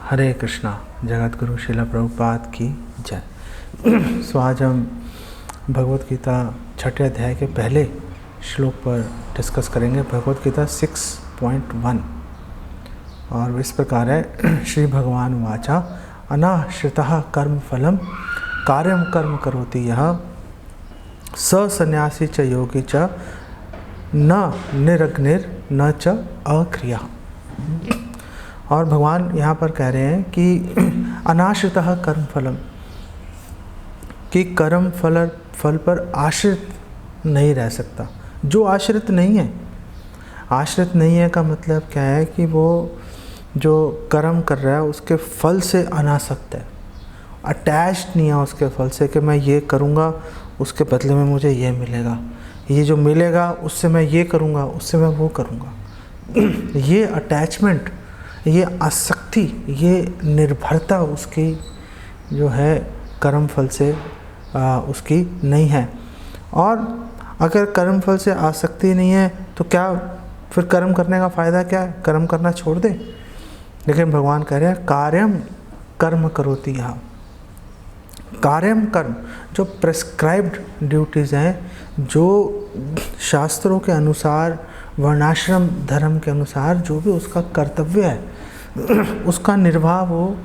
हरे कृष्णा। जगत गुरु श्रील प्रभुपाद की जय। सो आज हम भगवत गीता छठे अध्याय के पहले श्लोक पर डिस्कस करेंगे। भगवत गीता 6.1 और इस प्रकार है। श्री भगवान वाचा अनाश्रितः कर्म फलम कार्यम कर्म करोति यः स सन्यासी च योगी च न निरग्निर न च अक्रिया। और भगवान यहाँ पर कह रहे हैं कि अनाश्रितः कर्म फलम, कि कर्म फल पर आश्रित नहीं रह सकता। जो आश्रित नहीं है, आश्रित नहीं है का मतलब क्या है कि वो जो कर्म कर रहा है उसके फल से अनासक्त है, अटैच्ड नहीं है उसके फल से कि मैं ये करूँगा उसके बदले में मुझे ये मिलेगा, ये जो मिलेगा उससे मैं ये करूँगा उससे मैं वो करूँगा। ये अटैचमेंट, ये आसक्ति, ये निर्भरता उसकी जो है कर्म फल से उसकी नहीं है। और अगर कर्म फल से आसक्ति नहीं है तो क्या फिर कर्म करने का फ़ायदा क्या है? कर्म करना छोड़ दे। लेकिन भगवान कह रहे हैं कार्यम कर्म करोति यः। कार्यम कर्म, जो प्रेस्क्राइब्ड ड्यूटीज़ हैं, जो शास्त्रों के अनुसार, वर्णाश्रम धर्म के अनुसार जो भी उसका कर्तव्य है उसका निर्वाह वो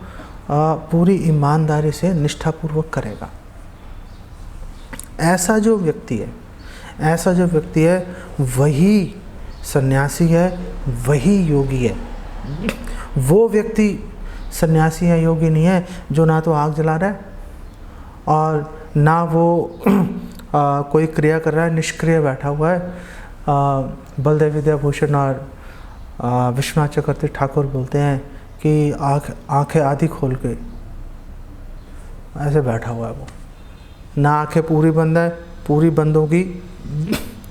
पूरी ईमानदारी से निष्ठापूर्वक करेगा। ऐसा जो व्यक्ति है वही सन्यासी है, वही योगी है। वो व्यक्ति सन्यासी है, योगी नहीं है जो ना तो आग जला रहा है और ना वो कोई क्रिया कर रहा है, निष्क्रिय बैठा हुआ है। बलदेव विद्याभूषण और विश्वनाथ चक्रवर्ती ठाकुर बोलते हैं कि आंखें आधी खोल के ऐसे बैठा हुआ है वो, ना आंखें पूरी बंद है। पूरी बंद होगी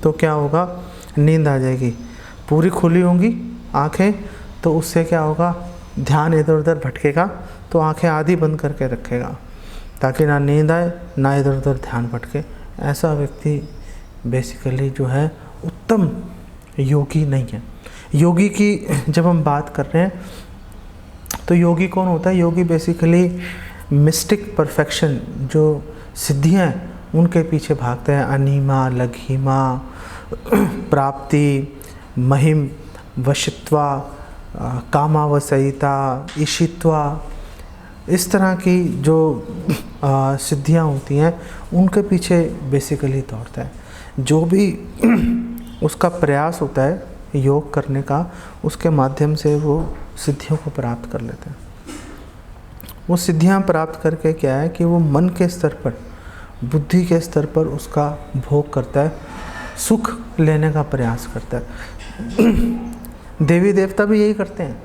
तो क्या होगा? नींद आ जाएगी। पूरी खुली होंगी आंखें तो उससे क्या होगा? ध्यान इधर उधर भटकेगा, तो आंखें आधी बंद करके रखेगा ताकि ना नींद आए ना इधर उधर ध्यान भटके। ऐसा व्यक्ति बेसिकली जो है उत्तम योगी नहीं है। योगी की जब हम बात कर रहे हैं तो योगी कौन होता है? योगी बेसिकली मिस्टिक परफेक्शन, जो सिद्धियां हैं उनके पीछे भागते हैं। अनिमा, लघिमा, प्राप्ति, महिम, वशित्वा, कामावसयिता, ईशित्वा, इस तरह की जो सिद्धियां होती हैं उनके पीछे बेसिकली दौड़ता है। जो भी उसका प्रयास होता है योग करने का, उसके माध्यम से वो सिद्धियों को प्राप्त कर लेते हैं। वो सिद्धियां प्राप्त करके क्या है कि वो मन के स्तर पर, बुद्धि के स्तर पर उसका भोग करता है, सुख लेने का प्रयास करता है। देवी देवता भी यही करते हैं।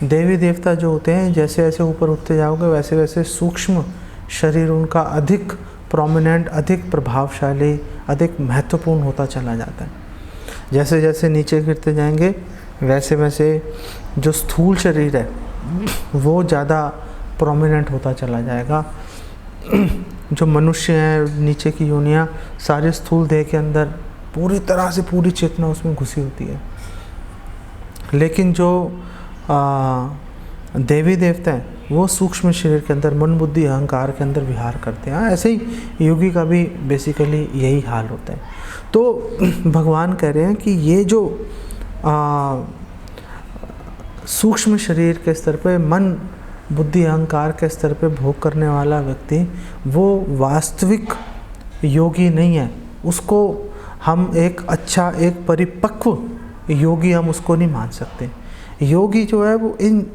देवी देवता जो होते हैं, जैसे जैसे ऊपर उठते जाओगे वैसे वैसे सूक्ष्म शरीर उनका अधिक प्रोमिनेंट, अधिक प्रभावशाली, अधिक महत्वपूर्ण होता चला जाता है। जैसे जैसे नीचे गिरते जाएंगे वैसे वैसे जो स्थूल शरीर है वो ज़्यादा प्रोमिनेंट होता चला जाएगा। जो मनुष्य हैं, नीचे की योनियाँ, सारे स्थूल देह के अंदर पूरी तरह से पूरी चेतना उसमें घुसी होती है। लेकिन जो देवी देवता हैं वो सूक्ष्म शरीर के अंदर, मन बुद्धि अहंकार के अंदर विहार करते हैं। ऐसे ही योगी का भी बेसिकली यही हाल होता है। तो भगवान कह रहे हैं कि ये जो सूक्ष्म शरीर के स्तर पे, मन बुद्धि अहंकार के स्तर पे भोग करने वाला व्यक्ति वो वास्तविक योगी नहीं है। उसको हम एक अच्छा, एक परिपक्व योगी हम उसको नहीं मान सकते। योगी जो है वो इन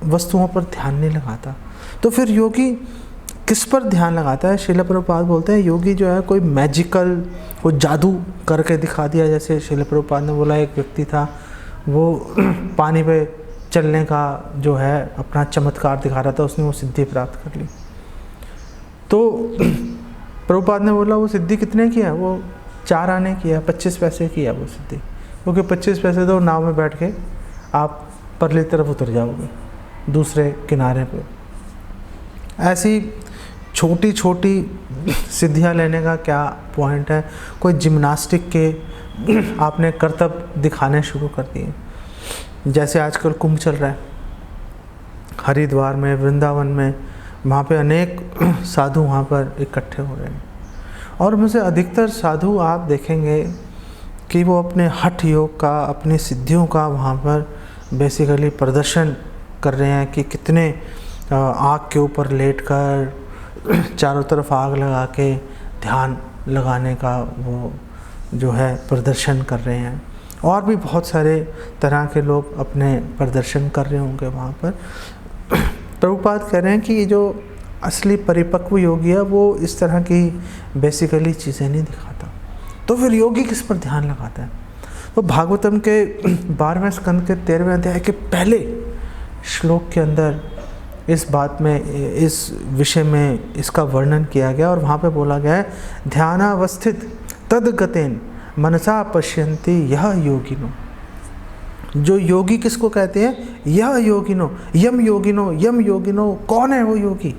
वस्तुओं पर ध्यान नहीं लगाता। तो फिर योगी किस पर ध्यान लगाता है? श्रील प्रभुपाद बोलते हैं योगी जो है कोई मैजिकल, कोई जादू करके दिखा दिया। जैसे श्रील प्रभुपाद ने बोला एक व्यक्ति था, वो पानी पे चलने का जो है अपना चमत्कार दिखा रहा था, उसने वो सिद्धि प्राप्त कर ली। तो प्रभुपाद ने बोला वो सिद्धि कितने की है? वो 4 आने की है, 25 पैसे की है वो सिद्धि। क्योंकि 25 पैसे दो, नाव में बैठ के आप परली तरफ उतर जाओगे दूसरे किनारे पे। ऐसी छोटी छोटी सिद्धियां लेने का क्या पॉइंट है? कोई जिम्नास्टिक के आपने करतब दिखाने शुरू कर दिए। जैसे आजकल कुंभ चल रहा है, हरिद्वार में, वृंदावन में, वहाँ पे अनेक साधु वहाँ पर इकट्ठे हो रहे हैं। और उनमें से अधिकतर साधु आप देखेंगे कि वो अपने हठ योग का, अपनी सिद्धियों का वहाँ पर बेसिकली प्रदर्शन कर रहे हैं कि कितने आग के ऊपर लेटकर चारों तरफ आग लगा के ध्यान लगाने का वो जो है प्रदर्शन कर रहे हैं। और भी बहुत सारे तरह के लोग अपने प्रदर्शन कर रहे होंगे वहाँ पर। प्रभुपाद कह रहे हैं कि ये जो असली परिपक्व योगी है वो इस तरह की बेसिकली चीज़ें नहीं दिखाता। तो फिर योगी किस पर ध्यान लगाता है? तो भागवतम के 12वें स्कंद के 13वें अध्याय के पहले श्लोक के अंदर इस बात में, इस विषय में इसका वर्णन किया गया और वहाँ पे बोला गया है, ध्यानावस्थित तद्गतेन मनसा पश्यन्ति यह योगिनो। जो योगी किसको कहते हैं? यह योगिनो, यम योगिनो, यम योगिनो। कौन है वो योगी?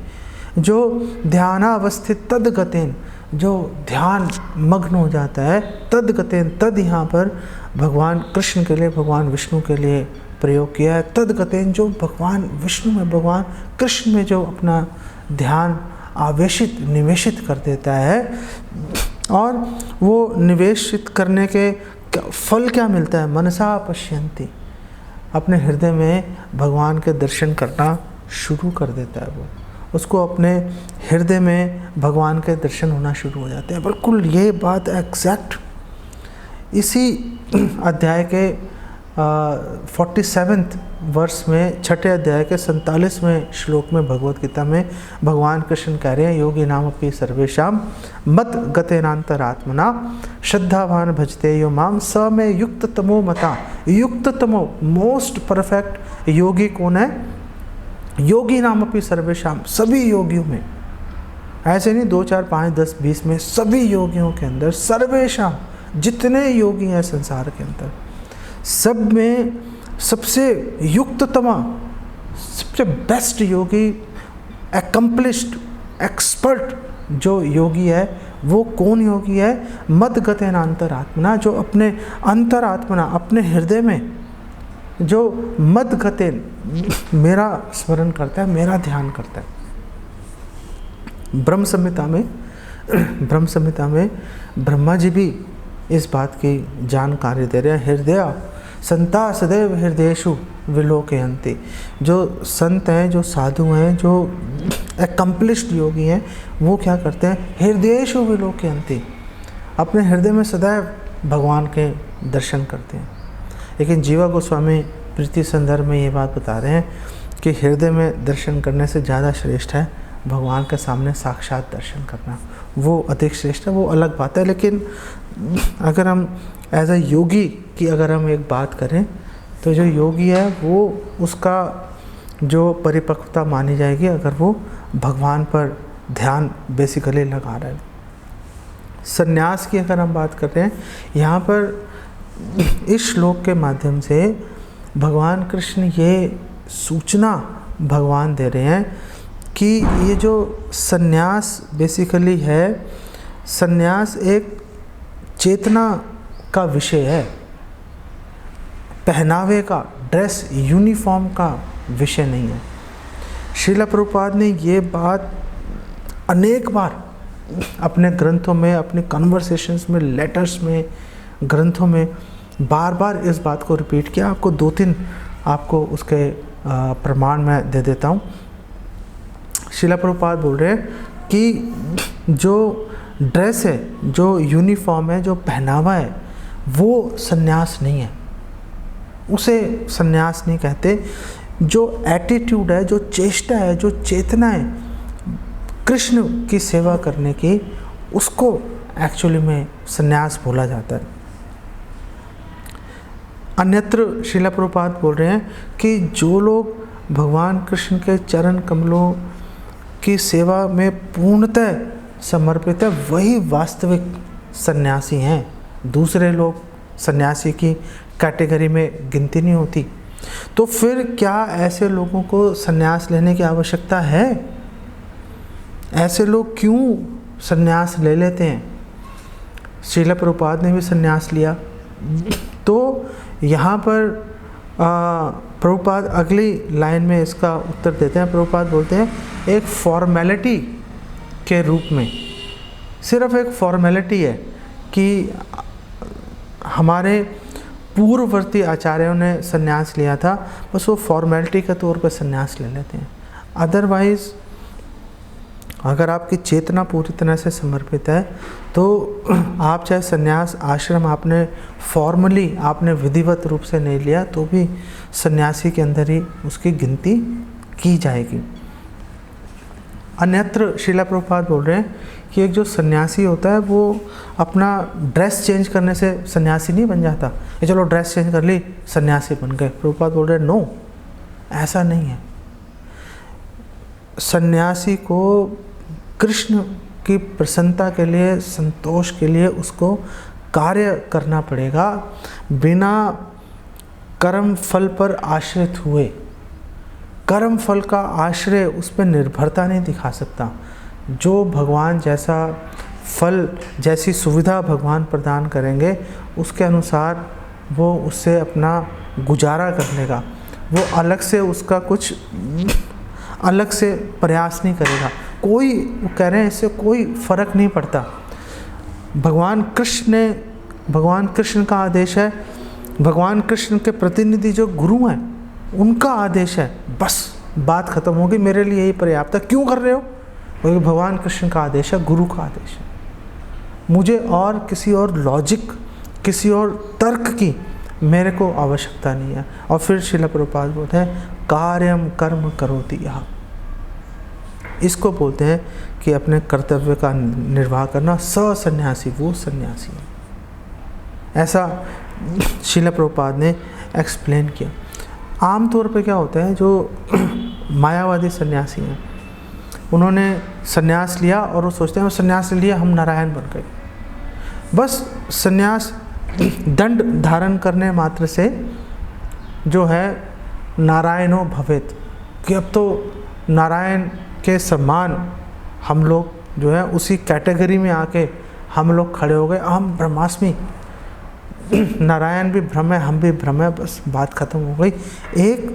जो ध्यानावस्थित तद्गतेन, जो ध्यान मग्न हो जाता है। तद्गतेन, तद यहाँ पर भगवान कृष्ण के लिए, भगवान विष्णु के लिए प्रयोग किया है। तद्गतेन, जो भगवान विष्णु में, भगवान कृष्ण में जो अपना ध्यान आवेशित, निवेशित कर देता है। और वो निवेशित करने के फल क्या मिलता है? मनसा पश्यन्ति, अपने हृदय में भगवान के दर्शन करना शुरू कर देता है। वो उसको अपने हृदय में भगवान के दर्शन होना शुरू हो जाते हैं। बिल्कुल ये बात एग्जैक्ट इसी अध्याय के 47वें वर्ष में, छठे अध्याय के 47वें श्लोक में भगवत गीता में भगवान कृष्ण कह रहे हैं, योगी नाम अपि सर्वेषाम मत गतेनांतरात्मना श्रद्धावान भजते यो माम स में युक्त तमो मता। युक्त तमो, मोस्ट परफेक्ट योगी कौन है? योगी नाम अपि सर्वेषाम, सभी योगियों में, ऐसे नहीं 2, 4, 5, 10, 20 में, सभी योगियों के अंदर, सर्वेषाम, जितने योगी हैं संसार के अंदर, सब में सबसे युक्ततमा, सबसे बेस्ट योगी, एकम्प्लिश्ड, एक्सपर्ट जो योगी है वो कौन योगी है? मद गतेन अंतरात्मना, जो अपने अंतरात्मना, अपने हृदय में जो मद गतेन, मेरा स्मरण करता है, मेरा ध्यान करता है। ब्रह्म संहिता में ब्रह्मा जी भी इस बात की जानकारी दे रहे हैं। हृदय संता सदैव हृदयेषु विलोकयन्ति। जो संत हैं, जो साधु हैं, जो एकम्प्लिश्ड योगी हैं, वो क्या करते हैं? हृदयेषु विलोकयन्ति, अपने हृदय में सदैव भगवान के दर्शन करते हैं। लेकिन जीवा गोस्वामी प्रीति संदर्भ में ये बात बता रहे हैं कि हृदय में दर्शन करने से ज़्यादा श्रेष्ठ है भगवान के सामने साक्षात दर्शन करना, वो अधिक श्रेष्ठ है, वो अलग बात है। लेकिन अगर हम एज अ योगी की अगर हम एक बात करें तो जो योगी है वो उसका जो परिपक्वता मानी जाएगी अगर वो भगवान पर ध्यान बेसिकली लगा रहा है। संन्यास की अगर हम बात करते हैं, यहाँ पर इस श्लोक के माध्यम से भगवान कृष्ण ये सूचना भगवान दे रहे हैं कि ये जो संन्यास बेसिकली है, संन्यास एक चेतना का विषय है, पहनावे का, ड्रेस, यूनिफॉर्म का विषय नहीं है। श्रील प्रभुपाद ने ये बात अनेक बार अपने ग्रंथों में, अपनी कन्वर्सेशंस में, लेटर्स में, ग्रंथों में बार बार इस बात को रिपीट किया। आपको 2-3 आपको उसके प्रमाण मैं दे देता हूँ। श्रील प्रभुपाद बोल रहे हैं कि जो ड्रेस है, जो यूनिफॉर्म है, जो पहनावा है, वो संन्यास नहीं है, उसे संन्यास नहीं कहते। जो एटीट्यूड है, जो चेष्टा है, जो चेतना है कृष्ण की सेवा करने की, उसको एक्चुअली में संन्यास बोला जाता है। अन्यत्र श्रील प्रभुपाद बोल रहे हैं कि जो लोग भगवान कृष्ण के चरण कमलों की सेवा में पूर्णतः समर्पित है, वही वास्तविक सन्यासी हैं। दूसरे लोग सन्यासी की कैटेगरी में गिनती नहीं होती। तो फिर क्या ऐसे लोगों को सन्यास लेने की आवश्यकता है? ऐसे लोग क्यों सन्यास ले लेते हैं? श्रील प्रभुपाद ने भी सन्यास लिया। तो यहाँ पर प्रभुपाद अगली लाइन में इसका उत्तर देते हैं। प्रभुपाद बोलते हैं एक फॉर्मेलिटी के रूप में, सिर्फ एक फॉर्मेलिटी है कि हमारे पूर्ववर्ती आचार्यों ने संन्यास लिया था, बस वो फॉर्मेलिटी के तौर पर संन्यास ले लेते हैं। अदरवाइज़ अगर आपकी चेतना पूरी तरह से समर्पित है तो आप चाहे संन्यास आश्रम आपने फॉर्मली, आपने विधिवत रूप से नहीं लिया तो भी सन्यासी के अंदर ही उसकी गिनती की जाएगी। अन्यत्र श्रीला प्रभुपाद बोल रहे हैं कि एक जो सन्यासी होता है वो अपना ड्रेस चेंज करने से सन्यासी नहीं बन जाता, ये चलो ड्रेस चेंज कर ली सन्यासी बन गए। प्रभुपाद बोल रहे हैं नो, ऐसा नहीं है। सन्यासी को कृष्ण की प्रसन्नता के लिए, संतोष के लिए उसको कार्य करना पड़ेगा, बिना कर्म फल पर आश्रित हुए। कर्म फल का आश्रय उस पर निर्भरता नहीं दिखा सकता। जो भगवान जैसा फल, जैसी सुविधा भगवान प्रदान करेंगे उसके अनुसार वो उससे अपना गुजारा कर लेगा। वो अलग से उसका कुछ अलग से प्रयास नहीं करेगा। कोई, वो कह रहे हैं इससे कोई फर्क नहीं पड़ता। भगवान कृष्ण का आदेश है, भगवान कृष्ण के प्रतिनिधि जो गुरु हैं उनका आदेश है, बस बात खत्म होगी, मेरे लिए यही पर्याप्त है। क्यों कर रहे हो? क्योंकि भगवान कृष्ण का आदेश है, गुरु का आदेश है। मुझे और किसी और लॉजिक, किसी और तर्क की मेरे को आवश्यकता नहीं है। और फिर श्रील प्रभुपाद बोलते हैं कार्यम कर्म करोति यः, इसको बोलते हैं कि अपने कर्तव्य का निर्वाह करना। सन्यासी वो सन्यासी है, ऐसा श्रील प्रभुपाद ने एक्सप्लेन किया। आमतौर पे क्या होता है, जो मायावादी सन्यासी हैं उन्होंने सन्यास लिया और वो सोचते हैं सन्यास लिया हम नारायण बन गए। बस सन्यास दंड धारण करने मात्र से जो है नारायणो भवेत, कि अब तो नारायण के समान हम लोग जो है उसी कैटेगरी में आके हम लोग खड़े हो गए। हम ब्रह्मास्मि, नारायण भी ब्रह्म है, हम भी ब्रह्म है, बस बात खत्म हो गई। एक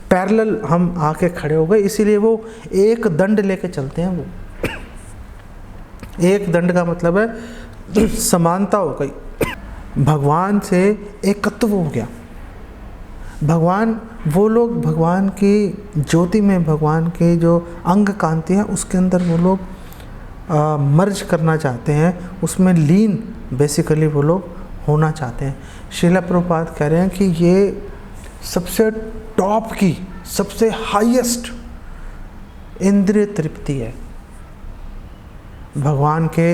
पैरेलल हम आके खड़े हो गए। इसीलिए वो एक दंड लेके चलते हैं। वो एक दंड का मतलब है समानता हो गई, भगवान से एकत्व हो गया। भगवान, वो लोग भगवान की ज्योति में, भगवान के जो अंग कांति है उसके अंदर वो लोग मर्ज करना चाहते हैं, उसमें लीन बेसिकली वो लोग होना चाहते हैं। श्रील प्रभुपाद कह रहे हैं कि ये सबसे टॉप की, सबसे हाईएस्ट इंद्रिय तृप्ति है। भगवान के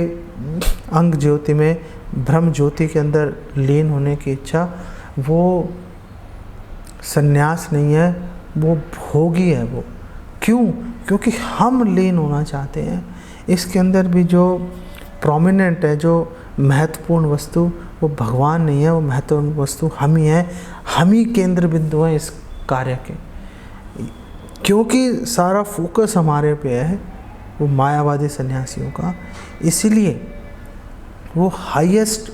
अंग ज्योति में, ब्रह्म ज्योति के अंदर लीन होने की इच्छा, वो सन्यास नहीं है, वो भोगी है। वो क्यों? क्योंकि हम लीन होना चाहते हैं। इसके अंदर भी जो प्रोमिनेंट है, जो महत्वपूर्ण वस्तु, वो भगवान नहीं है, वो महत्वपूर्ण वस्तु हम ही हैं। हम ही केंद्र बिंदु हैं इस कार्य के। क्योंकि सारा फोकस हमारे पे है, वो मायावादी सन्यासियों का, इसीलिए वो हाईएस्ट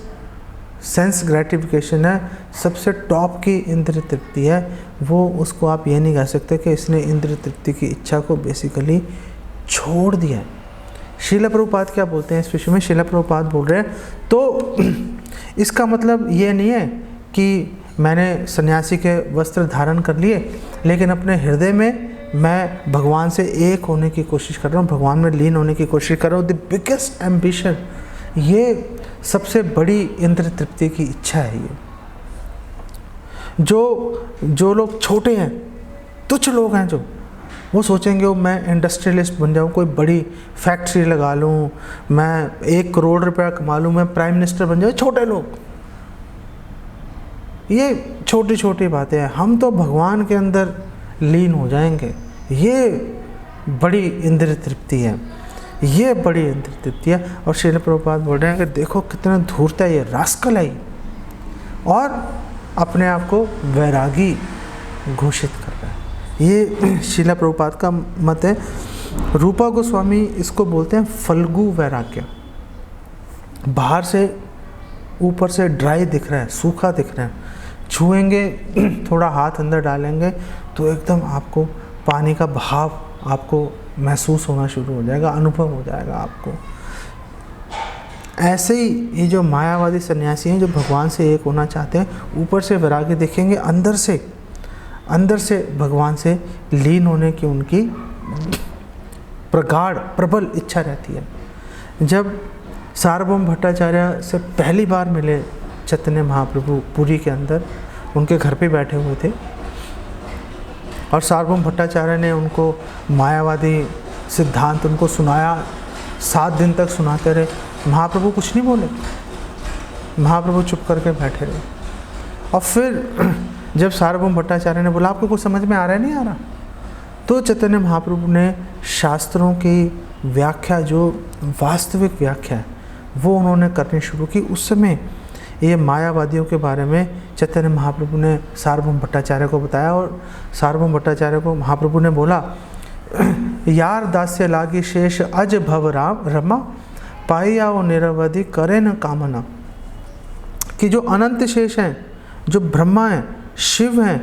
सेंस ग्रेटिफिकेशन है, सबसे टॉप की इंद्रिय तृप्ति है। वो उसको आप ये नहीं कह सकते कि इसने इंद्रिय तृप्ति की इच्छा को बेसिकली छोड़ दिया है। श्रील प्रभुपाद क्या बोलते हैं इस विषय में? श्रील प्रभुपाद बोल रहे हैं तो इसका मतलब ये नहीं है कि मैंने सन्यासी के वस्त्र धारण कर लिए लेकिन अपने हृदय में मैं भगवान से एक होने की कोशिश कर रहा हूँ, भगवान में लीन होने की कोशिश कर रहा हूँ। द बिगेस्ट एम्बिशन, ये सबसे बड़ी इंद्रिय तृप्ति की इच्छा है। ये जो लोग छोटे हैं, तुच्छ लोग हैं, जो वो सोचेंगे वो मैं इंडस्ट्रियलिस्ट बन जाऊँ, कोई बड़ी फैक्ट्री लगा लूँ, मैं 1 करोड़ रुपया कमा लूँ, मैं प्राइम मिनिस्टर बन जाऊँ। छोटे लोग, ये छोटी छोटी बातें हैं। हम तो भगवान के अंदर लीन हो जाएंगे, ये बड़ी इंद्रिय तृप्ति है, ये बड़ी इंद्रिय तृप्ति है। और श्रील प्रभुपाद बोल रहे हैं कि देखो कितना धूर्त है ये, रास्कल है, और अपने आप को वैरागी घोषित कर रहा है। ये श्रील प्रभुपाद का मत है। रूपा गोस्वामी इसको बोलते हैं फल्गु वैराग्य। बाहर से ऊपर से ड्राई दिख रहा है, सूखा दिख रहा है, छुएंगे, थोड़ा हाथ अंदर डालेंगे तो एकदम आपको पानी का बहाव आपको महसूस होना शुरू हो जाएगा, अनुभव हो जाएगा आपको। ऐसे ही ये जो मायावादी सन्यासी हैं जो भगवान से एक होना चाहते हैं, ऊपर से वैराग्य देखेंगे, अंदर से भगवान से लीन होने की उनकी प्रगाढ़ प्रबल इच्छा रहती है। जब सार्वभौम भट्टाचार्य से पहली बार मिले चैतन्य महाप्रभु पुरी के अंदर, उनके घर पे बैठे हुए थे और सार्वभौम भट्टाचार्य ने उनको मायावादी सिद्धांत उनको सुनाया, 7 दिन तक सुनाते रहे। महाप्रभु कुछ नहीं बोले, महाप्रभु चुप करके बैठे रहे। और फिर जब सार्वभौम भट्टाचार्य ने बोला आपको कुछ समझ में आ रहा है, नहीं आ रहा, तो चैतन्य महाप्रभु ने शास्त्रों की व्याख्या, जो वास्तविक व्याख्या है, वो उन्होंने करनी शुरू की। उस समय ये मायावादियों के बारे में चैतन्य महाप्रभु ने सार्वभौम भट्टाचार्य को बताया और सार्वभौम भट्टाचार्य को महाप्रभु ने बोला, यार दास्य लागी शेष अज भव राम रमा पाइया वो निरवधि करे न कामना। कि जो अनंत शेष हैं, जो ब्रह्मा हैं, शिव हैं,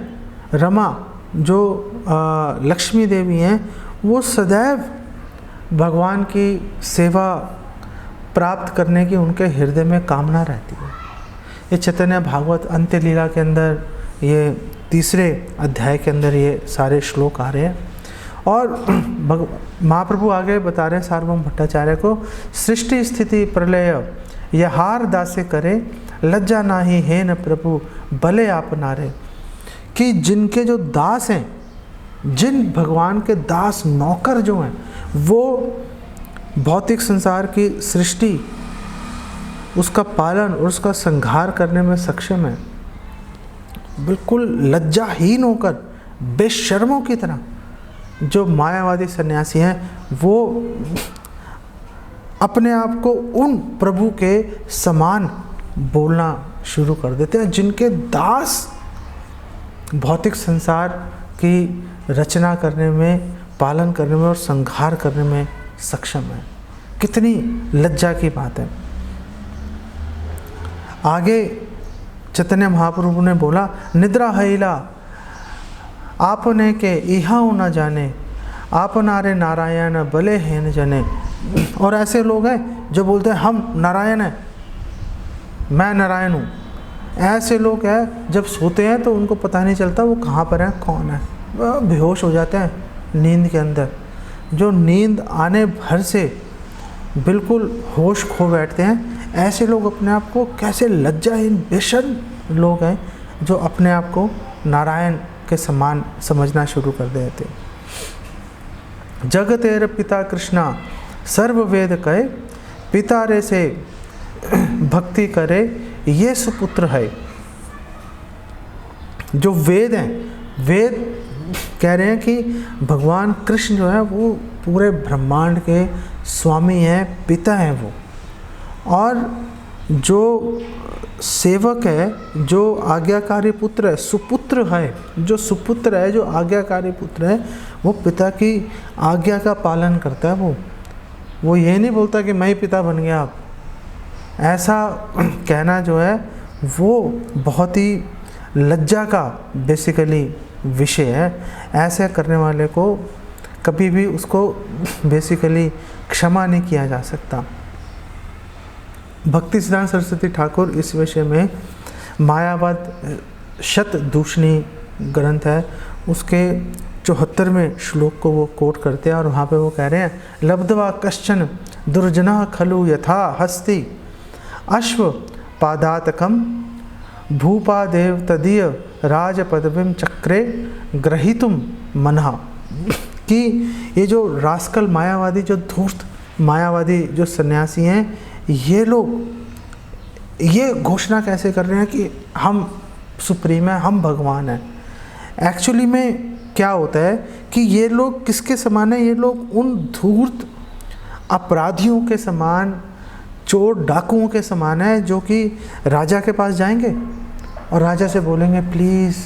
रमा जो लक्ष्मी देवी हैं, वो सदैव भगवान की सेवा प्राप्त करने की उनके हृदय में कामना रहती है। ये चैतन्य भागवत अंत्य लीला के अंदर, ये 3 अध्याय के अंदर ये सारे श्लोक आ रहे हैं। और महाप्रभु आगे बता रहे हैं सार्वभौम भट्टाचार्य को, सृष्टि स्थिति प्रलय यहार दासे करे लज्जा नाही है न प्रभु भले आप नारे। कि जिनके जो दास हैं, जिन भगवान के दास नौकर जो हैं, वो भौतिक संसार की सृष्टि, उसका पालन और उसका संहार करने में सक्षम है, बिल्कुल लज्जाहीन होकर बेशर्मों की तरह। जो मायावादी सन्यासी हैं वो अपने आप को उन प्रभु के समान बोलना शुरू कर देते हैं जिनके दास भौतिक संसार की रचना करने में, पालन करने में और संहार करने में सक्षम है। कितनी लज्जा की बात है। आगे चैतन्य महाप्रभु ने बोला, निद्रा हैला आपने के इहाऊ न जाने, आप नारे नारायण भले हैं न जने। और ऐसे लोग हैं जो बोलते हैं हम नारायण हैं, मैं नारायण हूँ। ऐसे लोग हैं जब सोते हैं तो उनको पता नहीं चलता वो कहाँ पर हैं, कौन है, वो बेहोश हो जाते हैं नींद के अंदर। जो नींद आने भर से बिल्कुल होश खो बैठते हैं, ऐसे लोग अपने आप को कैसे लज्जाहीन बेशर्म लोग हैं जो अपने आप को नारायण के समान समझना शुरू कर देते। जग तेरे पिता कृष्णा सर्व वेद कहे, पिता रे से भक्ति करे ये सुपुत्र है। जो वेद हैं, वेद कह रहे हैं कि भगवान कृष्ण जो है वो पूरे ब्रह्मांड के स्वामी हैं, पिता हैं वो। और जो सेवक है, जो आज्ञाकारी पुत्र है, सुपुत्र है, जो सुपुत्र है, जो आज्ञाकारी पुत्र है, वो पिता की आज्ञा का पालन करता है। वो ये नहीं बोलता कि मैं ही पिता बन गया अब। ऐसा कहना जो है वो बहुत ही लज्जा का बेसिकली विषय है। ऐसे करने वाले को कभी भी उसको बेसिकली क्षमा नहीं किया जा सकता। भक्ति सिद्धांत सरस्वती ठाकुर इस विषय में मायावाद शतदूषणी ग्रंथ है, उसके 74वें श्लोक को वो कोट करते हैं और वहाँ पे वो कह रहे हैं, लब्ध्वा कश्चन दुर्जना खलु यथा हस्ति अश्व पादातकम भूपादेव तदीय राज पदवीम चक्रे ग्रहीतुम मनहा। कि ये जो रास्कल मायावादी, जो धूर्त मायावादी जो सन्यासी हैं, ये लोग ये घोषणा कैसे कर रहे हैं कि हम सुप्रीम हैं, हम भगवान हैं। एक्चुअली में क्या होता है कि ये लोग किसके समान हैं? ये लोग उन धूर्त अपराधियों के समान, चोर डाकुओं के समान है जो कि राजा के पास जाएंगे और राजा से बोलेंगे, प्लीज़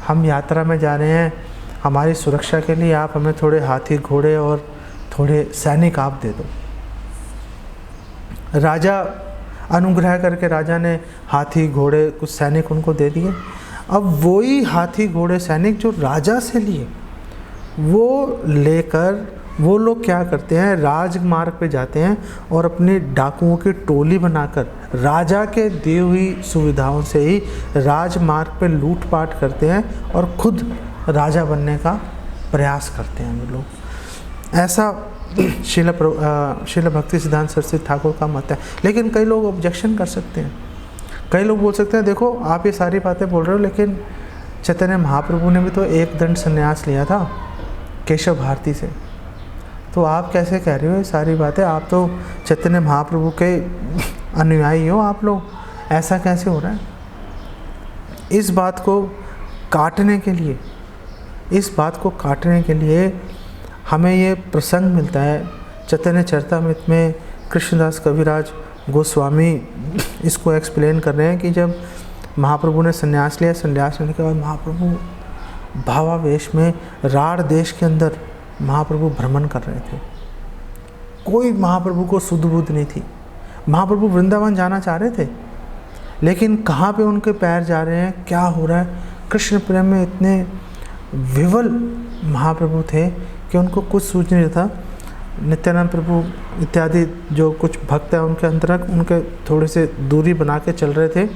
हम यात्रा में जा रहे हैं, हमारी सुरक्षा के लिए आप हमें थोड़े हाथी घोड़े और थोड़े सैनिक आप दे दो। राजा अनुग्रह करके राजा ने हाथी घोड़े कुछ सैनिक उनको दे दिए। अब वही हाथी घोड़े सैनिक जो राजा से लिए, वो लेकर वो लोग क्या करते हैं, राजमार्ग पे जाते हैं और अपनी डाकुओं की टोली बनाकर राजा के दी हुई सुविधाओं से ही राजमार्ग पे लूटपाट करते हैं और खुद राजा बनने का प्रयास करते हैं वो लोग। ऐसा शिला भक्ति सिद्धांत सरस्वती ठाकुर का मत है। लेकिन कई लोग ऑब्जेक्शन कर सकते हैं, कई लोग बोल सकते हैं देखो आप ये सारी बातें बोल रहे हो, लेकिन चैतन्य महाप्रभु ने भी तो एक दंड संन्यास लिया था केशव भारती से, तो आप कैसे कह रहे हो ये सारी बातें? आप तो चैतन्य महाप्रभु के अनुयायी हो आप लोग, ऐसा कैसे हो रहा है? इस बात को काटने के लिए हमें ये प्रसंग मिलता है चैतन्य चरितामृत में। कृष्णदास कविराज गोस्वामी इसको एक्सप्लेन कर रहे हैं कि जब महाप्रभु ने संन्यास लिया, संन्यास लेने के बाद महाप्रभु भावावेश में राढ़ देश के अंदर महाप्रभु भ्रमण कर रहे थे। कोई महाप्रभु को सुध बुध नहीं थी। महाप्रभु वृंदावन जाना चाह रहे थे, लेकिन कहाँ पे उनके पैर जा रहे हैं, क्या हो रहा है? कृष्ण प्रेम में इतने विवल महाप्रभु थे कि उनको कुछ सूझ नहीं था। नित्यानंद प्रभु इत्यादि जो कुछ भक्त हैं उनके अंतर्गत उनके थोड़े से दूरी बना के चल रहे थे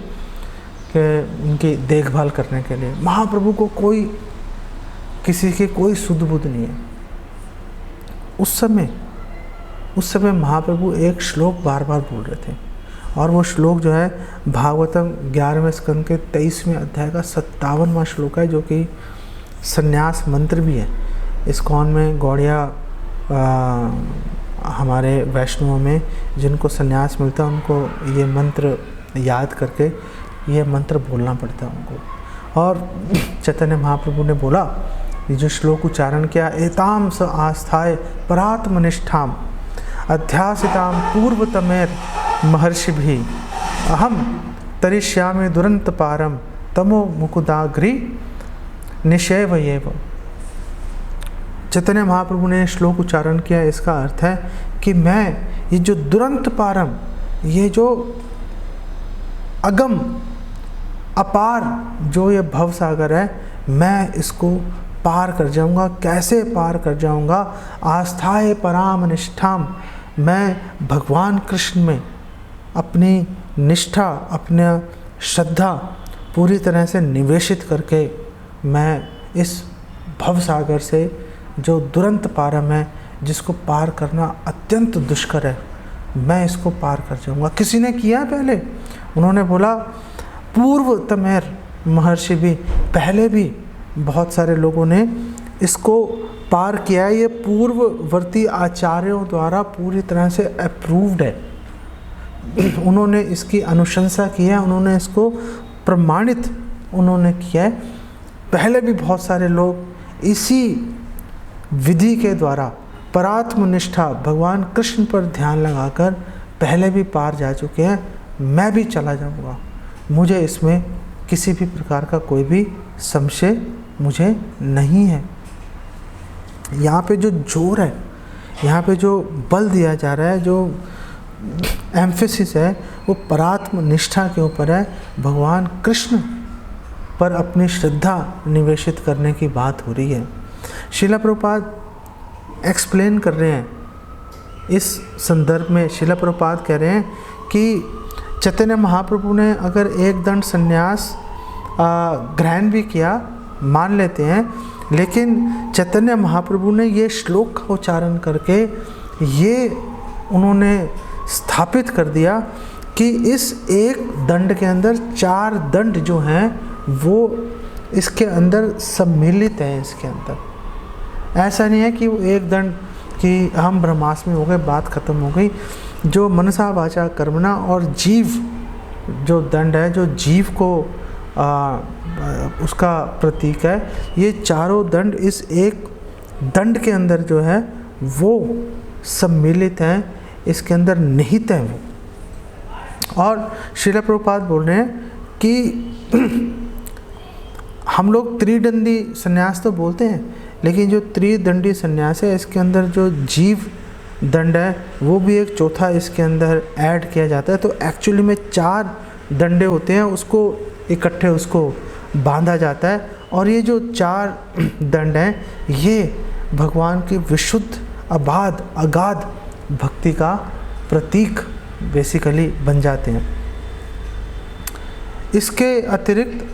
कि उनकी देखभाल करने के लिए। महाप्रभु को किसी की कोई सुध बुध नहीं है। उस समय महाप्रभु एक श्लोक बार बार बोल रहे थे, और वो श्लोक जो है भागवतम 11वें स्कंद के 23वें अध्याय का 57वां श्लोक है, जो कि संन्यास मंत्र भी है। इस्कॉन में गौड़िया हमारे वैष्णवों में जिनको संन्यास मिलता है उनको ये मंत्र याद करके ये मंत्र बोलना पड़ता है उनको। और चैतन्य महाप्रभु ने बोला, ये जो श्लोक उच्चारण किया, एताम स आस्थाय परात्मनिष्ठाम अध्यासिताम पूर्वतमेर महर्षि भी अहम तरिष्यामि दुरंत पारम तमो मुकुदाग्री निशैव येव। चैतन्य महाप्रभु ने श्लोक उच्चारण किया, इसका अर्थ है कि मैं ये जो दुरंत पारम, ये जो अगम अपार जो ये भव सागर है, मैं इसको पार कर जाऊंगा। कैसे पार कर जाऊंगा? आस्थाए पराम निष्ठाम, मैं भगवान कृष्ण में अपनी निष्ठा, अपना श्रद्धा पूरी तरह से निवेशित करके मैं इस भव सागर से जो दुरंत पारम है, जिसको पार करना अत्यंत दुष्कर है, मैं इसको पार कर जाऊंगा। किसी ने किया पहले, उन्होंने बोला पूर्व तमेर महर्षि भी, पहले भी बहुत सारे लोगों ने इसको पार किया है। ये पूर्ववर्ती आचार्यों द्वारा पूरी तरह से अप्रूव्ड है। उन्होंने इसकी अनुशंसा की है, उन्होंने इसको प्रमाणित उन्होंने किया है। पहले भी बहुत सारे लोग इसी विधि के द्वारा परात्मनिष्ठा भगवान कृष्ण पर ध्यान लगाकर पहले भी पार जा चुके हैं। मैं भी चला जाऊंगा, मुझे इसमें किसी भी प्रकार का कोई भी संशय मुझे नहीं है। यहाँ पे जो जोर है, यहाँ पे जो बल दिया जा रहा है, जो एम्फेसिस है, वो परात्म निष्ठा के ऊपर है। भगवान कृष्ण पर अपनी श्रद्धा निवेशित करने की बात हो रही है। श्रीला प्रभुपाद एक्सप्लेन कर रहे हैं इस संदर्भ में। श्रीला प्रभुपाद कह रहे हैं कि चैतन्य महाप्रभु ने अगर एक दंड संन्यास ग्रहण भी किया, मान लेते हैं, लेकिन चैतन्य महाप्रभु ने ये श्लोक का उच्चारण करके ये उन्होंने स्थापित कर दिया कि इस एक दंड के अंदर 4 दंड जो हैं वो इसके अंदर सम्मिलित हैं। इसके अंदर ऐसा नहीं है कि वो एक दंड कि हम ब्रह्मास्मि हो गए, बात ख़त्म हो गई। जो मनसा वाचा कर्मणा और जीव जो दंड है, जो जीव को उसका प्रतीक है, ये चारों दंड इस एक दंड के अंदर जो है वो सम्मिलित हैं, इसके अंदर निहित हैं वो। और श्रीला प्रभुपाद बोल रहे हैं कि हम लोग त्रिदंडी संन्यास तो बोलते हैं, लेकिन जो त्रिदंडी संन्यास है इसके अंदर जो जीव दंड है वो भी एक चौथा इसके अंदर ऐड किया जाता है। तो एक्चुअली में 4 दंडे होते हैं, उसको इकट्ठे उसको बांधा जाता है। और ये जो 4 दंड हैं ये भगवान की विशुद्ध अगाध भक्ति का प्रतीक बेसिकली बन जाते हैं। इसके अतिरिक्त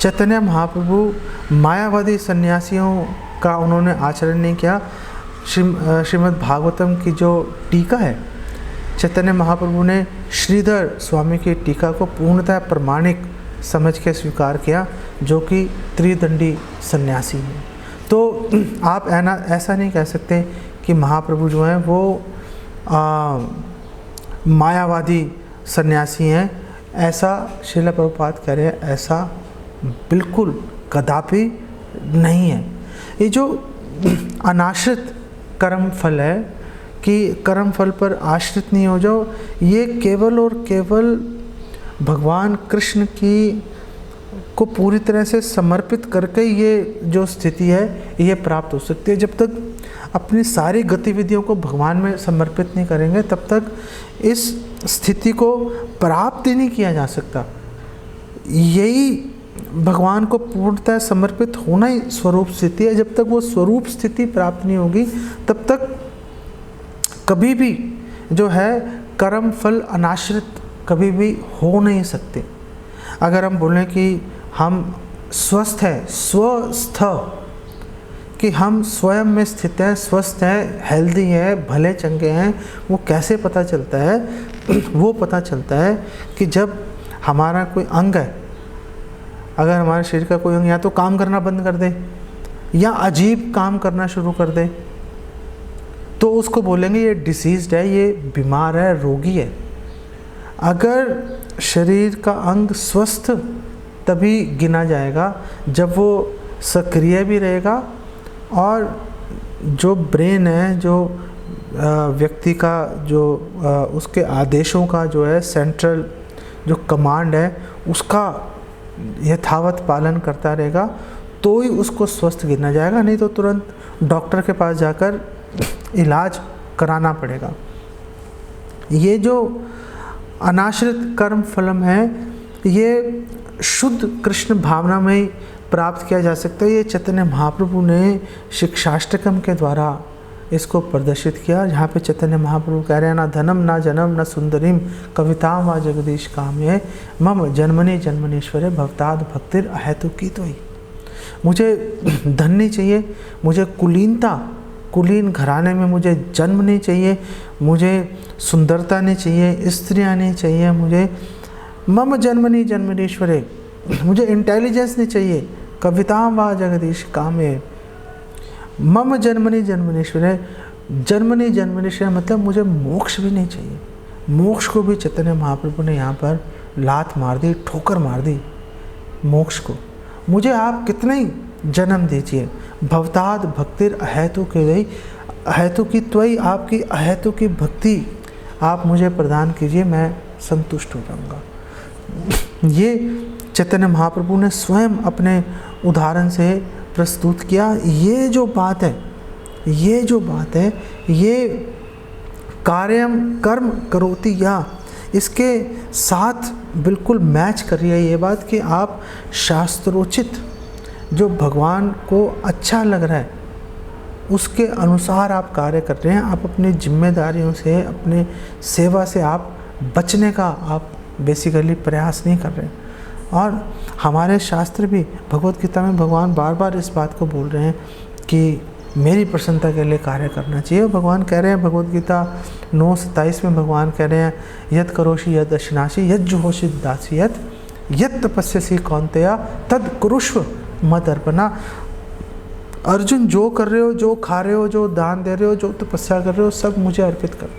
चैतन्य महाप्रभु मायावादी सन्यासियों का उन्होंने आचरण नहीं किया। श्रीमद् भागवतम की जो टीका है, चैतन्य महाप्रभु ने श्रीधर स्वामी की टीका को पूर्णतः प्रमाणिक समझ के स्वीकार किया, जो कि त्रिदंडी सन्यासी है। तो आप ऐसा नहीं कह सकते कि महाप्रभु जो हैं वो मायावादी सन्यासी हैं, ऐसा श्रील प्रभुपाद कह रहे हैं, ऐसा बिल्कुल कदापि नहीं है। ये जो अनाश्रित कर्म फल है कि कर्म फल पर आश्रित नहीं हो जाओ, ये केवल और केवल भगवान कृष्ण की को पूरी तरह से समर्पित करके ये जो स्थिति है ये प्राप्त हो सकती है। जब तक अपनी सारी गतिविधियों को भगवान में समर्पित नहीं करेंगे तब तक इस स्थिति को प्राप्त ही नहीं किया जा सकता। यही भगवान को पूर्णतः समर्पित होना ही स्वरूप स्थिति है। जब तक वो स्वरूप स्थिति प्राप्त नहीं होगी तब तक कभी भी जो है कर्म फल अनाश्रित कभी भी हो नहीं सकते। अगर हम बोलें कि हम स्वस्थ हैं, स्वस्थ कि हम स्वयं में स्थित हैं, स्वस्थ हैं, हेल्दी हैं, भले चंगे हैं, वो कैसे पता चलता है? वो पता चलता है कि जब हमारा कोई अंग है, अगर हमारे शरीर का कोई अंग या तो काम करना बंद कर दे या अजीब काम करना शुरू कर दे, तो उसको बोलेंगे ये डिसीज्ड है, ये बीमार है, रोगी है। अगर शरीर का अंग स्वस्थ तभी गिना जाएगा जब वो सक्रिय भी रहेगा और जो ब्रेन है, जो व्यक्ति का जो उसके आदेशों का जो है सेंट्रल जो कमांड है उसका यथावत पालन करता रहेगा तो ही उसको स्वस्थ गिना जाएगा, नहीं तो तुरंत डॉक्टर के पास जाकर इलाज कराना पड़ेगा। ये जो अनाश्रित कर्म फलम है ये शुद्ध कृष्ण भावना में ही प्राप्त किया जा सकता है। ये चैतन्य महाप्रभु ने शिक्षाष्टकम के द्वारा इसको प्रदर्शित किया, जहाँ पे चैतन्य महाप्रभु कह रहे हैं ना धनम ना जनम न सुंदरीम कविताम व जगदीश काम्ये मम जन्मनि जन्मनीश्वरे भवताद भक्तिर अहेतु की तो ही। मुझे धन नहीं चाहिए, मुझे कुलीन घराने में मुझे जन्म नहीं चाहिए, मुझे सुंदरता नहीं चाहिए, स्त्रियाँ नहीं चाहिए, मुझे मम जन्मनि जन्मनीश्वरे, मुझे इंटेलिजेंस नहीं चाहिए, कविताम व जगदीश काम्ये मम जन्मनि जन्मनीश्वरे, जन्मनि जन्मनीश्वरे मतलब मुझे मोक्ष भी नहीं चाहिए। मोक्ष को भी चैतन्य महाप्रभु ने यहाँ पर लात मार दी, ठोकर मार दी मोक्ष को। मुझे आप कितने ही जन्म दीजिए, भवताद भक्तिर अहेतु के वही, अहेतु की त्वयी, आपकी अहेतु की भक्ति आप मुझे प्रदान कीजिए, मैं संतुष्ट हो जाऊंगा। ये चैतन्य महाप्रभु ने स्वयं अपने उदाहरण से प्रस्तुत किया। ये जो बात है ये कार्यम कर्म करोति या इसके साथ बिल्कुल मैच कर रही है ये बात कि आप शास्त्रोचित जो भगवान को अच्छा लग रहा है उसके अनुसार आप कार्य कर रहे हैं। आप अपनी जिम्मेदारियों से, अपने सेवा से आप बचने का आप बेसिकली प्रयास नहीं कर रहे हैं। और हमारे शास्त्र भी भगवत गीता में भगवान बार बार इस बात को बोल रहे हैं कि मेरी प्रसन्नता के लिए कार्य करना चाहिए। भगवान कह रहे हैं भगवत गीता 9:27 में भगवान कह रहे हैं यद करोषि यद अश्नासि यद जुहोषि दासी यद तपस्यसि कौन्तेय तद कुरुष्व मद अर्पणा। अर्जुन जो कर रहे हो, जो खा रहे हो, जो दान दे रहे हो, जो तपस्या कर रहे हो, सब मुझे अर्पित करो।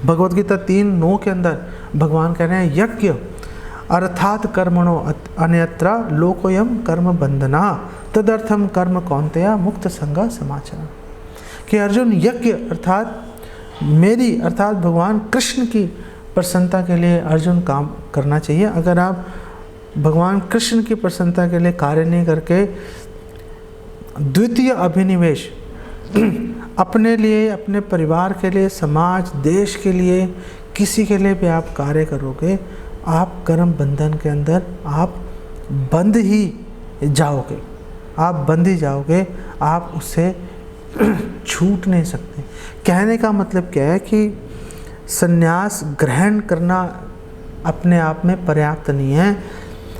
भगवत गीता 3:9 के अंदर भगवान कह रहे हैं यज्ञ अर्थात कर्मणो अन्यत्र लोकोयम कर्म बंधना तदर्थम कर्म कौन्तेय मुक्त संगा समाचरण। कि अर्जुन यज्ञ अर्थात मेरी अर्थात भगवान कृष्ण की प्रसन्नता के लिए अर्जुन काम करना चाहिए। अगर आप भगवान कृष्ण की प्रसन्नता के लिए कार्य नहीं करके द्वितीय अभिनिवेश अपने लिए, अपने परिवार के लिए, समाज देश के लिए, किसी के लिए भी आप कार्य करोगे आप कर्म बंधन के अंदर आप बंध ही जाओगे, आप बंध ही जाओगे, आप उससे छूट नहीं सकते। कहने का मतलब क्या है कि संन्यास ग्रहण करना अपने आप में पर्याप्त नहीं है,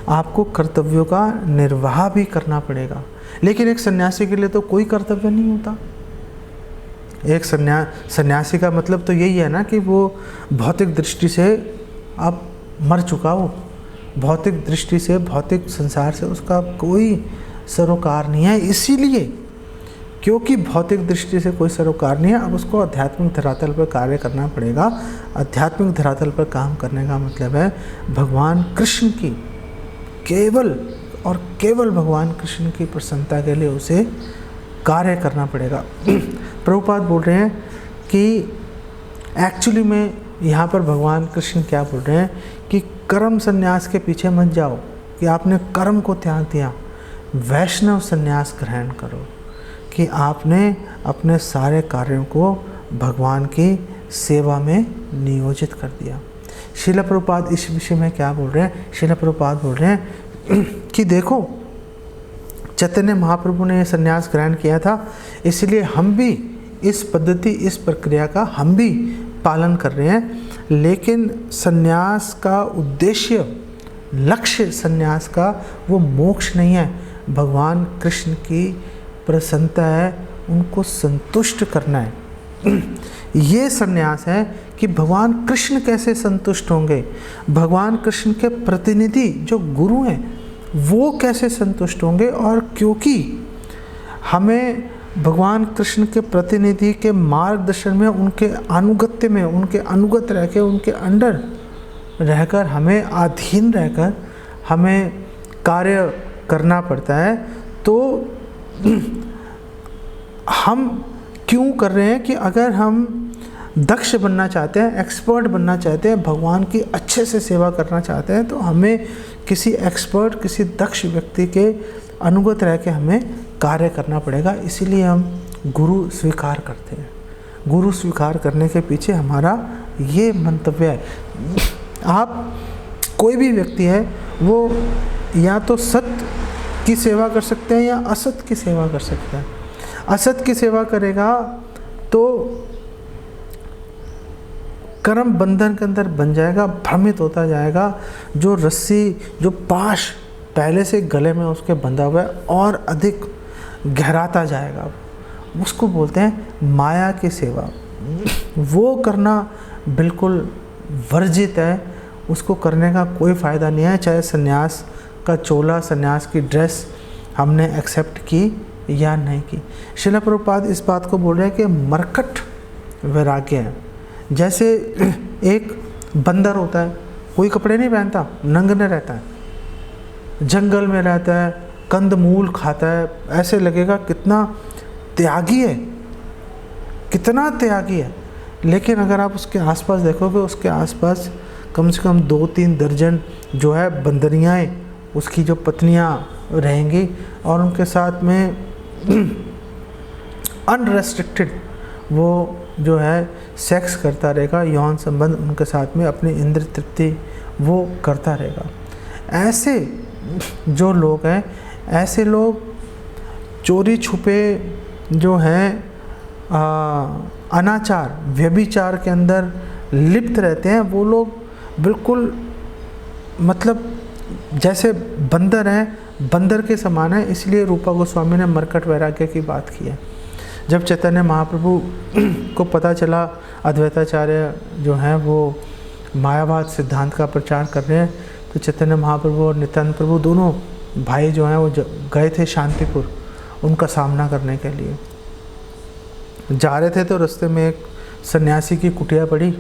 आपको कर्तव्यों का निर्वाह भी करना पड़ेगा। लेकिन एक सन्यासी के लिए तो कोई कर्तव्य नहीं होता। एक सन्यासी का मतलब तो यही है ना कि वो भौतिक दृष्टि से अब मर चुका हो, भौतिक दृष्टि से, भौतिक संसार से उसका कोई सरोकार नहीं है। इसीलिए क्योंकि भौतिक दृष्टि से कोई सरोकार नहीं है, अब उसको आध्यात्मिक धरातल पर कार्य करना पड़ेगा। आध्यात्मिक धरातल पर काम करने का मतलब है भगवान कृष्ण की, केवल और केवल भगवान कृष्ण की प्रसन्नता के लिए उसे कार्य करना पड़ेगा। प्रभुपाद बोल रहे हैं कि एक्चुअली में यहाँ पर भगवान कृष्ण क्या बोल रहे हैं कि कर्म संन्यास के पीछे मत जाओ कि आपने कर्म को त्याग दिया, वैष्णव संन्यास ग्रहण करो कि आपने अपने सारे कार्यों को भगवान की सेवा में नियोजित कर दिया। श्रील प्रभुपाद इस विषय में क्या बोल रहे हैं? श्रील प्रभुपाद बोल रहे हैं कि देखो, चैतन्य महाप्रभु ने संन्यास ग्रहण किया था, इसलिए हम भी इस पद्धति, इस प्रक्रिया का हम भी पालन कर रहे हैं। लेकिन संन्यास का उद्देश्य, लक्ष्य संन्यास का वो मोक्ष नहीं है, भगवान कृष्ण की प्रसन्नता है, उनको संतुष्ट करना है। ये संन्यास है कि भगवान कृष्ण कैसे संतुष्ट होंगे, भगवान कृष्ण के प्रतिनिधि जो गुरु हैं वो कैसे संतुष्ट होंगे। और क्योंकि हमें भगवान कृष्ण के प्रतिनिधि के मार्गदर्शन में, उनके अनुगत्य में, उनके अनुगत रहकर, उनके अंडर रहकर, हमें अधीन रहकर हमें कार्य करना पड़ता है। तो हम क्यों कर रहे हैं कि अगर हम दक्ष बनना चाहते हैं, एक्सपर्ट बनना चाहते हैं, भगवान की अच्छे से सेवा करना चाहते हैं, तो हमें किसी एक्सपर्ट, किसी दक्ष व्यक्ति के अनुगत रह के हमें कार्य करना पड़ेगा। इसीलिए हम गुरु स्वीकार करते हैं। गुरु स्वीकार करने के पीछे हमारा ये मंतव्य है। आप कोई भी व्यक्ति है, वो या तो सत्य की सेवा कर सकते हैं या असत की सेवा कर सकते हैं। असत की सेवा करेगा तो कर्म बंधन के अंदर बन जाएगा, भ्रमित होता जाएगा। जो रस्सी, जो पाश पहले से गले में उसके बंधा हुआ है और अधिक गहराता जाएगा, उसको बोलते हैं माया की सेवा। वो करना बिल्कुल वर्जित है, उसको करने का कोई फ़ायदा नहीं है। चाहे सन्यास का चोला, सन्यास की ड्रेस हमने एक्सेप्ट की या नहीं की। श्रील प्रभुपाद इस बात को बोल रहे हैं कि मरकट वैराग्य है। जैसे एक बंदर होता है, कोई कपड़े नहीं पहनता, नंगने रहता है, जंगल में रहता है, कंद मूल खाता है, ऐसे लगेगा कितना त्यागी है, कितना त्यागी है। लेकिन अगर आप उसके आसपास देखोगे, उसके आसपास कम से कम 2-3 दर्जन जो है बंदरियाँ, उसकी जो पत्नियाँ रहेंगी और उनके साथ में अनरेस्ट्रिक्टेड वो जो है सेक्स करता रहेगा, यौन संबंध उनके साथ में, अपनी इंद्रिय तृप्ति वो करता रहेगा। ऐसे जो लोग हैं, ऐसे लोग चोरी छुपे जो हैं अनाचार, व्यभिचार के अंदर लिप्त रहते हैं। वो लोग बिल्कुल मतलब जैसे बंदर हैं, बंदर के समान है। इसलिए रूपा गोस्वामी ने मरकट वैराग्य की बात की है। जब चैतन्य महाप्रभु को पता चला अद्वैताचार्य जो हैं वो मायावाद सिद्धांत का प्रचार कर रहे हैं, तो चैतन्य महाप्रभु और नित्यानंद प्रभु दोनों भाई जो हैं वो गए थे शांतिपुर उनका सामना करने के लिए। जा रहे थे तो रास्ते में एक सन्यासी की कुटिया पड़ी,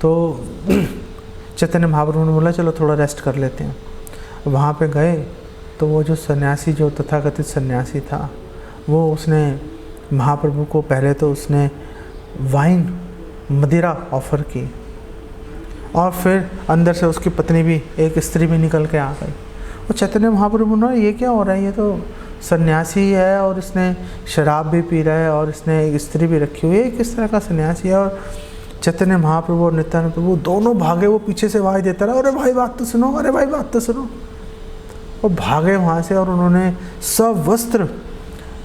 तो चैतन्य महाप्रभु ने बोला चलो थोड़ा रेस्ट कर लेते हैं। वहाँ पे गए तो वो जो सन्यासी, जो तथाकथित सन्यासी था, वो उसने महाप्रभु को पहले तो उसने वाइन, मदिरा ऑफ़र की और फिर अंदर से उसकी पत्नी भी, एक स्त्री भी निकल के आ गई। और चैतन्य महाप्रभु ने ये क्या हो रहा है, ये तो सन्यासी है और इसने शराब भी पी रहा है और इसने एक स्त्री भी रखी हुई है, किस तरह का सन्यासी है। और चैतन्य महाप्रभु और नित्यानंद प्रभु दोनों भागे, वो पीछे से आवाज देता रहा, अरे भाई बात तो सुनो, अरे भाई बात तो सुनो। और भागे वहाँ से और उन्होंने सवस्त्र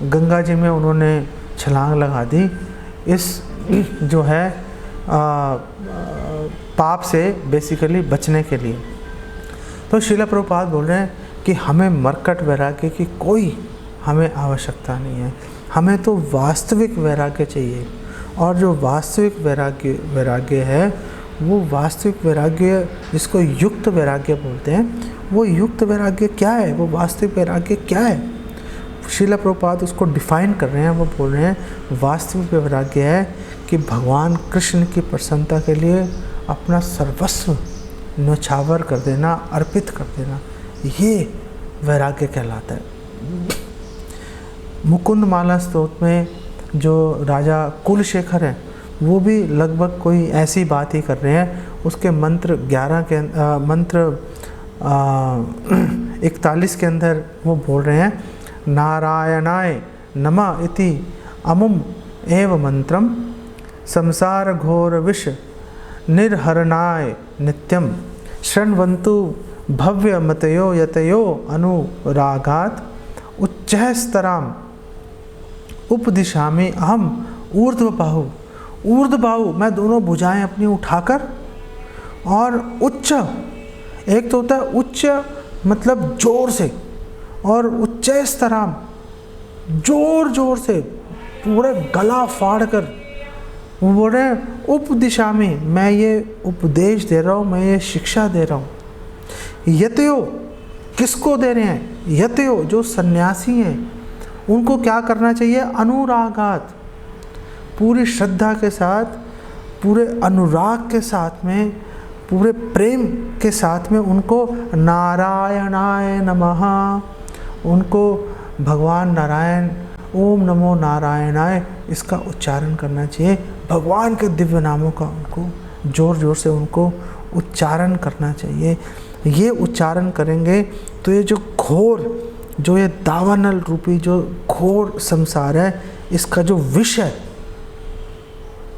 गंगा जी में उन्होंने छलांग लगा दी इस जो है पाप से बेसिकली बचने के लिए। तो श्रील प्रभुपाद बोल रहे हैं कि हमें मरकट वैराग्य की कोई हमें आवश्यकता नहीं है, हमें तो वास्तविक वैराग्य चाहिए। और जो वास्तविक वैराग्य है, वो वास्तविक वैराग्य जिसको युक्त वैराग्य बोलते हैं, वो युक्त वैराग्य क्या है, वो वास्तविक वैराग्य क्या है? श्रील प्रभुपाद उसको डिफाइन कर रहे हैं। वो बोल रहे हैं वास्तविक वैराग्य है कि भगवान कृष्ण की प्रसन्नता के लिए अपना सर्वस्व न्यौछावर कर देना, अर्पित कर देना, ये वैराग्य कहलाता है। मुकुंद माला स्तोत्र में जो राजा कुलशेखर हैं, वो भी लगभग कोई ऐसी बात ही कर रहे हैं। उसके मंत्र 11 के मंत्र 41 के अंदर वो बोल रहे हैं, नारायणाय नमः इति अमुम एव मंत्रम संसार घोर विष निर्हरणाय नित्यम शृण्वन्तु भव्य मतयो यतयो अनुरागात उच्चस्तराम उपदिशामि अहम ऊर्ध्वबाहु। ऊर्ध्वबाहु मैं दोनों भुजाएं अपनी उठाकर, और उच्च, एक तो होता है उच्च मतलब जोर से, और उच्चस्तराम जोर जोर से पूरे गला फाड़ कर वो बोल रहे हैं उपदिशा में, मैं ये उपदेश दे रहा हूँ, मैं ये शिक्षा दे रहा हूँ। यतयो किसको दे रहे हैं? यतयो जो सन्यासी हैं, उनको क्या करना चाहिए? अनुरागात, पूरी श्रद्धा के साथ, पूरे अनुराग के साथ में, पूरे प्रेम के साथ में उनको नारायणाय नमः, उनको भगवान नारायण, ओम नमो नारायणाय, इसका उच्चारण करना चाहिए। भगवान के दिव्य नामों का उनको जोर जोर से उनको उच्चारण करना चाहिए। ये उच्चारण करेंगे तो ये जो घोर, जो ये दावानल रूपी जो घोर संसार है, इसका जो विष है,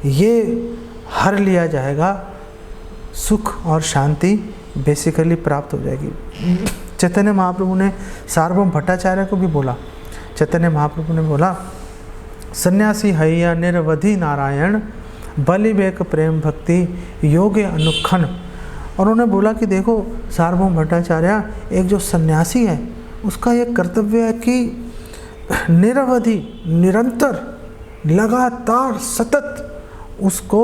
ये हर लिया जाएगा, सुख और शांति बेसिकली प्राप्त हो जाएगी। चैतन्य महाप्रभु ने सार्वभौम भट्टाचार्य को भी बोला, चैतन्य महाप्रभु ने बोला, सन्यासी हैया निरवधि नारायण बलिवेक प्रेम भक्ति योगे अनुखन। और उन्होंने बोला कि देखो सार्वभौम भट्टाचार्य, एक जो सन्यासी है उसका ये कर्तव्य है कि निरवधि, निरंतर, लगातार, सतत उसको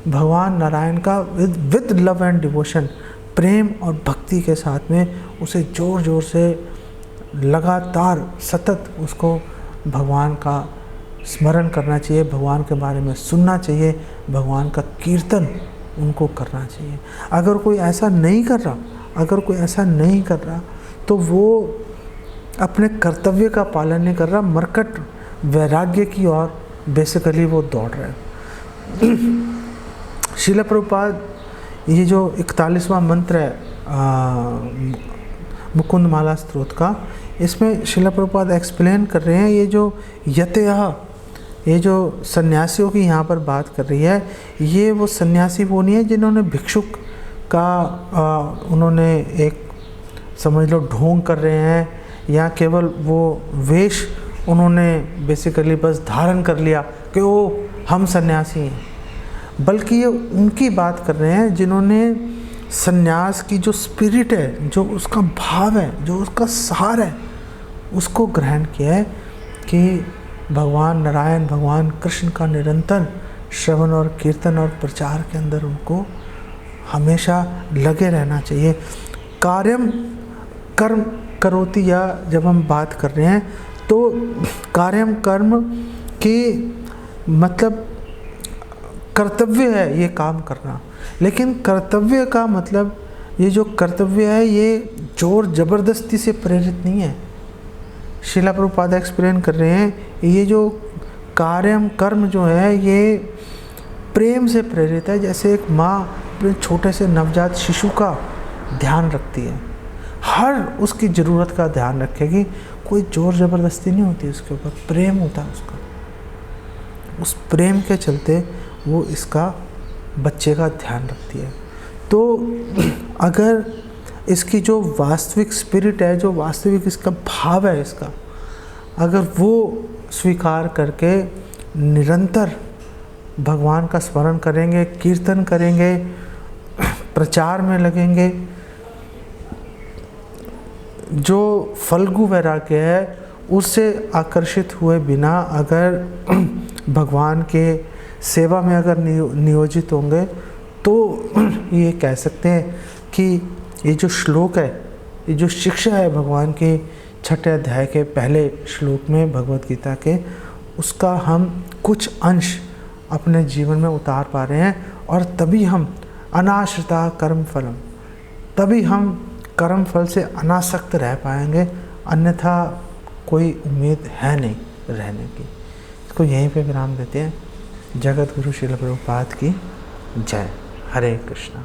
भगवान नारायण का विद लव एंड डिवोशन, प्रेम और भक्ति के साथ में उसे जोर जोर से लगातार सतत उसको भगवान का स्मरण करना चाहिए, भगवान के बारे में सुनना चाहिए, भगवान का कीर्तन उनको करना चाहिए। अगर कोई ऐसा नहीं कर रहा, अगर कोई ऐसा नहीं कर रहा, तो वो अपने कर्तव्य का पालन नहीं कर रहा, मरकट वैराग्य की ओर बेसिकली वो दौड़ रहा है। श्रील प्रभुपाद ये जो 41वां मंत्र है मुकुंद माला स्तोत्र का, इसमें श्रील प्रभुपाद एक्सप्लेन कर रहे हैं, ये जो यतयः, ये जो सन्यासियों की यहाँ पर बात कर रही है, ये वो सन्यासी वो नहीं है जिन्होंने भिक्षुक का उन्होंने एक समझ लो ढोंग कर रहे हैं, या केवल वो वेश उन्होंने बेसिकली बस धारण कर लिया कि ओ हम सन्यासी हैं, बल्कि ये उनकी बात कर रहे हैं जिन्होंने सन्यास की जो स्पिरिट है, जो उसका भाव है, जो उसका सार है, उसको ग्रहण किया है कि भगवान नारायण, भगवान कृष्ण का निरंतर श्रवण और कीर्तन और प्रचार के अंदर उनको हमेशा लगे रहना चाहिए। कार्यम कर्म करोति, या जब हम बात कर रहे हैं तो कार्यम कर्म की मतलब कर्तव्य है ये काम करना, लेकिन कर्तव्य का मतलब ये जो कर्तव्य है ये जोर ज़बरदस्ती से प्रेरित नहीं है। श्रील प्रभुपाद एक्सप्लेन कर रहे हैं, ये जो कार्यम कर्म जो है ये प्रेम से प्रेरित है। जैसे एक माँ अपने छोटे से नवजात शिशु का ध्यान रखती है, हर उसकी ज़रूरत का ध्यान रखेगी, कोई जोर ज़बरदस्ती नहीं होती उसके ऊपर, प्रेम होता है उसका। उस प्रेम के चलते वो इसका बच्चे का ध्यान रखती है। तो अगर इसकी जो वास्तविक स्पिरिट है, जो वास्तविक इसका भाव है इसका, अगर वो स्वीकार करके निरंतर भगवान का स्मरण करेंगे, कीर्तन करेंगे, प्रचार में लगेंगे, जो फल्गु वैराग्य है उससे आकर्षित हुए बिना अगर भगवान के सेवा में अगर नियोजित होंगे, तो ये कह सकते हैं कि ये जो श्लोक है, ये जो शिक्षा है भगवान के 6ठे अध्याय के पहले श्लोक में भगवत गीता के, उसका हम कुछ अंश अपने जीवन में उतार पा रहे हैं। और तभी हम अनाश्रिता कर्म फलम, तभी हम कर्म फल से अनासक्त रह पाएंगे, अन्यथा कोई उम्मीद है नहीं रहने की। इसको यहीं पे विराम देते हैं। जगत गुरु श्रील प्रभुपाद की जय। हरे कृष्णा।